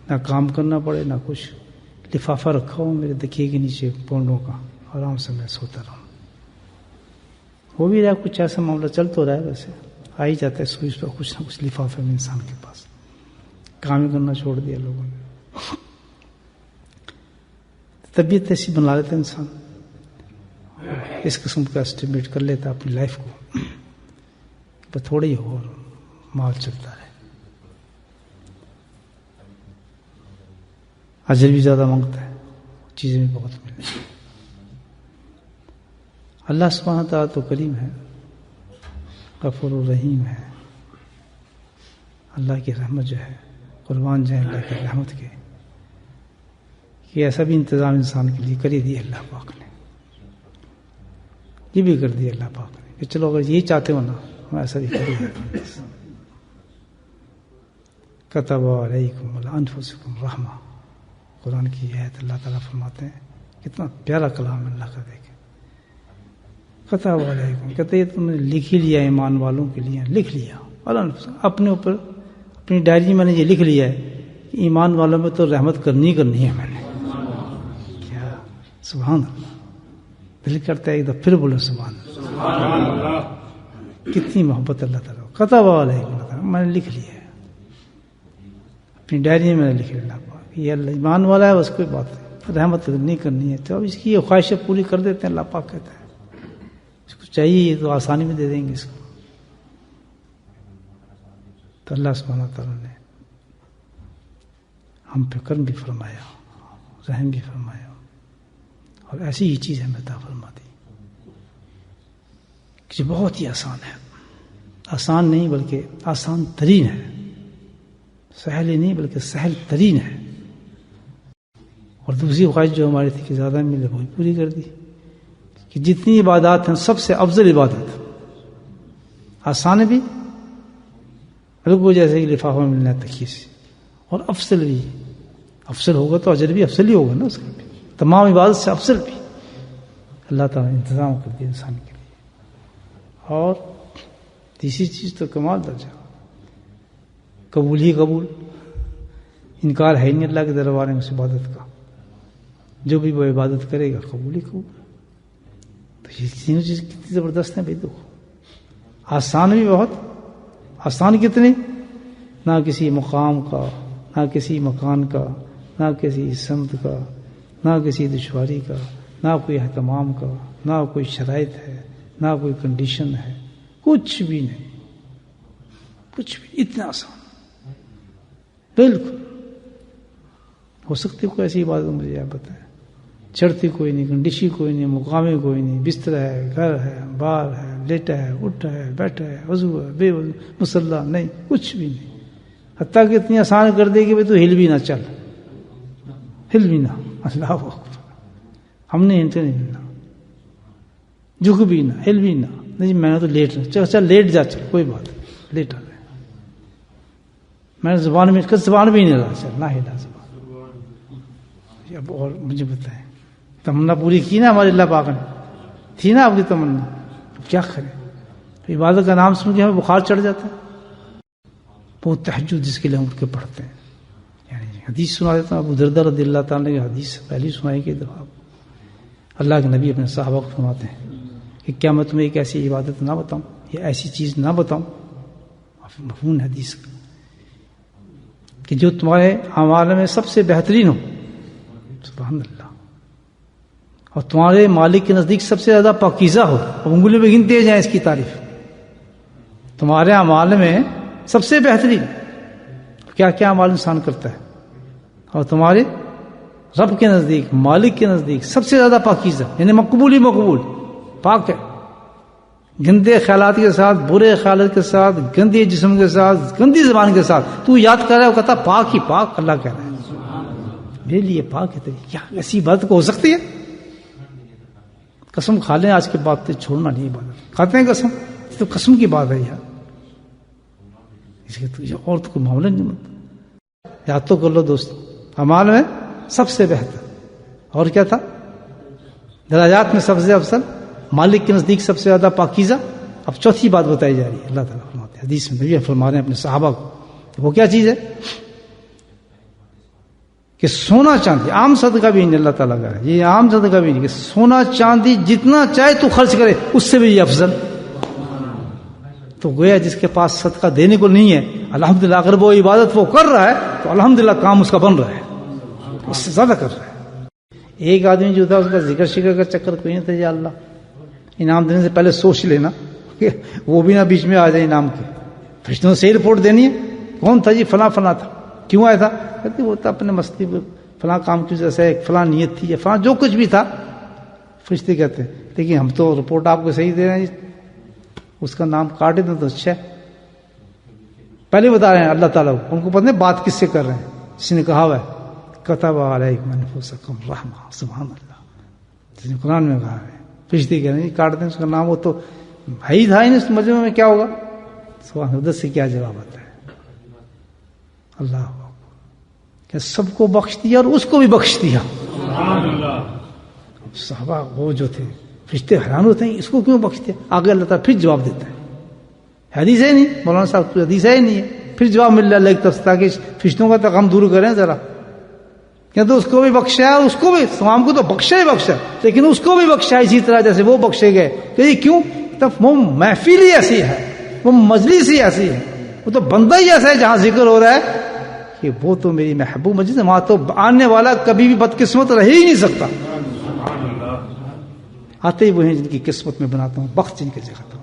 نہ کام کرنا پڑے نہ کچھ، لفافہ رکھا ہو میرے تکیے کے نیچے پونڈوں کا، آرام سے میں سوتا رہوں. ہو بھی رہا کچھ ایسا معاملہ چل تو رہا ہے، ویسے آ ہی جاتا ہے سوئچ پر کچھ نہ کچھ لفافے میں انسان کے پاس. کام ہی کرنا چھوڑ دیا لوگوں نے. طبیعت ایسی بنا لیتا ہے انسان، اس قسم کا اسٹیمیٹ کر لیتا اپنی لائف کو، پر تھوڑی ہو اور مال چلتا رہے. اجر بھی زیادہ مانگتا ہے، چیزیں بھی بہت ملتی. اللہ سبحانہ تعالیٰ تو کریم ہے، غفور الرحیم ہے. اللہ کی رحمت جو ہے، قربان جائیں اللہ کی رحمت کے، کہ ایسا بھی انتظام انسان کے لیے کر ہی دیا اللہ پاک نے. یہ بھی کر دیا اللہ پاک نے کہ چلو اگر یہی چاہتے ہو نا ہم ایسا بھی کر ہی دیتے ہیں. کتب علیکم علی انفسکم رحمہ، قرآن کی آیت اللہ تعالیٰ فرماتے ہیں. کتنا پیارا کلام اللہ کا، دیکھیں. کتب علیکم کہتے ہیں تم نے لکھ ہی لیا ایمان والوں کے لیے، لکھ لیا. اپنے اوپر اپنی ڈائری میں نے یہ لکھ لیا ہے کہ ایمان والوں میں تو رحمت کرنی کرنی ہے میں نے. کیا سبحان اللہ، دل کرتا ہے ایک دفعہ پھر بولو سبحان اللہ. کتنی محبت اللہ تعالیٰ. کتب علیکم میں نے لکھ لیا ہے، اپنی ڈائری میں نے لکھ لیا. یہ اللہ ایمان والا ہے، بس کوئی بات نہیں، رحمت نہیں کرنی ہے تو اب اس کی یہ خواہشیں پوری کر دیتے ہیں. اللہ پاک کہتا ہے اس کو چاہیے تو آسانی میں دے دیں گے اس کو. تو اللہ سبحانہ تعالیٰ نے ہم پہ کرم بھی فرمایا، رحم بھی فرمایا، اور ایسی ہی چیز ہمیں عطا فرما دی کہ جو بہت ہی آسان ہے. آسان نہیں بلکہ آسان ترین ہے، سہل ہی نہیں بلکہ سہل ترین ہے. اور دوسری خواہش جو ہماری تھی کہ زیادہ ملے وہی پوری کر دی، کہ جتنی عبادات ہیں سب سے افضل عبادت آسان بھی، رکو جیسے کہ لفافہ ملنا ہے تکیے سے، اور افضل بھی. افضل ہوگا تو اجر بھی افضل ہی ہوگا نا اس کا بھی، تمام عبادت سے افضل بھی اللہ تعالیٰ نے انتظام کر دیا انسان کے لیے. اور تیسری چیز تو کمال درجہ، قبول ہی قبول. انکار ہے نہیں اللہ کے دربار میں اس عبادت کا. جو بھی وہ عبادت کرے گا قبول ہی قبول. تو یہ تینوں چیز کتنی زبردست ہیں بھائی. دیکھو آسان بھی بہت، آسان کتنی، نہ کسی مقام کا، نہ کسی مکان کا، نہ کسی سمت کا، نہ کسی دشواری کا، نہ کوئی اہتمام کا، نہ کوئی شرائط ہے، نہ کوئی کنڈیشن ہے، کچھ بھی نہیں، کچھ بھی. اتنا آسان بالکل. ہو سکتی کوئی ایسی بات مجھے آپ بتائیں. چڑھتی کوئی نہیں، کنڈیشن کوئی نہیں، مقامی کوئی نہیں، بستر ہے، گھر ہے، بار ہے، لیٹا ہے، اٹھا ہے، بیٹھا ہے، وضو ہے، بے وضو، مصلی نہیں، کچھ بھی نہیں. حتیٰ کہ اتنی آسان کر دے کہ تو ہل بھی نہ، چل ہل بھی نہ. اللہ اکبر. ہم نے ہلتے نہیں ہلنا، جھک بھی نہ، ہل بھی نہ. نہیں میں نے تو لیٹ رہا، چل لیٹ جا، چل کوئی بات نہیں، لیٹ آ رہے. میں نے زبان میں زبان بھی نہیں رہا، چل نہ ہلا زبان. اب اور مجھے بتائیں، تمنا پوری کی نا ہمارے اللہ پاک نے، تھی نا آپ کی تمنا. اب کیا کریں؟ عبادت کا نام سن کے ہمیں بخار چڑھ جاتا ہے. وہ تہجد جس کے لیے ہم اٹھ کے پڑھتے ہیں. یعنی حدیث سنا دیتا ہوں. ابو دردہ رضی اللہ تعالیٰ نے حدیث پہلی سنائی کہ اللہ کے نبی اپنے صحابہ کو فرماتے ہیں کہ کیا میں تمہیں ایک ایسی عبادت نہ بتاؤں، یا ایسی چیز نہ بتاؤں، مفہوم حدیث کا، کہ جو تمہارے اعمال میں سب سے بہترین ہو. سبحان اللہ. اور تمہارے مالک کے نزدیک سب سے زیادہ پاکیزہ ہو. اب انگلیوں میں گنتے جائیں اس کی تعریف. تمہارے اعمال میں سب سے بہترین کیا کیا اعمال انسان کرتا ہے، اور تمہارے رب کے نزدیک، مالک کے نزدیک سب سے زیادہ پاکیزہ، یعنی مقبول ہی مقبول، پاک ہے. گندے خیالات کے ساتھ، برے خیالات کے ساتھ، گندے جسم کے ساتھ، گندی زبان کے ساتھ تو یاد کر رہا ہے، وہ کہتا پاک ہی پاک. اللہ کہہ رہا ہے میرے لیے پاک ہے. تیری کیا ایسی بات کو ہو سکتی ہے؟ قسم کھا لیں آج کے بعد چھوڑنا نہیں عبادت. کھاتے ہیں قسم، تو قسم کی بات ہے یار. اس کے تو اور تو کوئی معاملہ نہیں بنتا. یاد تو کر لو دوست، اعمال میں سب سے بہتر. اور کیا تھا؟ درجات میں سب سے افضل، مالک کے نزدیک سب سے زیادہ پاکیزہ. اب چوتھی بات بتائی جا رہی ہے. اللہ تعالیٰ فرماتے ہیں حدیث میں، نبی فرما رہے ہیں اپنے صحابہ کو، وہ کیا چیز ہے؟ کہ سونا چاندی عام صدقہ بھی نہیں اللہ تعالیٰ کا ہے، یہ عام صدقہ بھی نہیں کہ سونا چاندی جتنا چاہے تو خرچ کرے اس سے بھی یہ افضل. تو گویا جس کے پاس صدقہ دینے کو نہیں ہے الحمدللہ اگر وہ عبادت وہ کر رہا ہے تو الحمدللہ کام اس کا بن رہا ہے، اس سے زیادہ کر رہا ہے. ایک آدمی جو تھا اس کا ذکر شکر کا چکر کوئی نہیں تھا. یا اللہ انعام دینے سے پہلے سوچ لینا کہ وہ بھی نہ بیچ میں آ جائے انعام کے. فرشتوں سے رپورٹ دینی ہے کون تھا جی فلاں فلاں تھا، کیوں آیا تھا؟ کہتے وہ تھا اپنے مستی فلاں کام کی وجہ سے، فلاں نیت تھی یا فلاں جو کچھ بھی تھا. فرشتے کہتے ہیں لیکن ہم تو رپورٹ آپ کو صحیح دے رہے ہیں، اس کا نام کاٹ دیں تو اچھا ہے. پہلے بتا رہے ہیں اللہ تعالیٰ کو، ان کو پتہ نہیں بات کس سے کر رہے ہیں. جس نے کہا ہوا ہے کتب علیکم انفسکم رحمہ، سبحان اللہ، جس نے قرآن میں کہا ہے. فرشتے کہہ رہے ہیں کاٹ دیں اس کا نام، وہ تو بھائی تھا ہی نہیں اس مجموعے میں، کیا ہوگا؟ سبحان اللہ سے کیا جواب آتا ہے. اللہ کہ سب کو بخش دیا اور اس کو بھی بخش دیا. صحابہ وہ جو تھے فرشتے حیران ہوتے ہیں اس کو کیوں بخش دیا؟ آگے اللہ تعالیٰ پھر جواب دیتا ہے. حدیث ہے نہیں مولانا صاحب، حدیث ہے نہیں ہے، پھر جواب مل رہا ہے اللہ کی طرف سے تاکہ فرشتوں کا غم دور کریں ذرا. کیا تو اس کو بھی بخشا ہے، اس کو بھی تمام کو تو بخشا ہی بخشا، لیکن اس کو بھی بخشا اسی طرح جیسے وہ بخشے گئے. کہ کیوں؟ تب وہ محفل ہی ایسی ہے، وہ مجلس ہی ایسی ہے، وہ تو بندہ ہی ایسا ہے جہاں ذکر ہو رہا ہے کہ وہ تو میری محبوب مجلس ہے، وہاں تو آنے والا کبھی بھی بدقسمت رہ ہی نہیں سکتا. آتے ہی وہ ہیں جن کی قسمت میں بناتا ہوں بخت جن کے جگہ.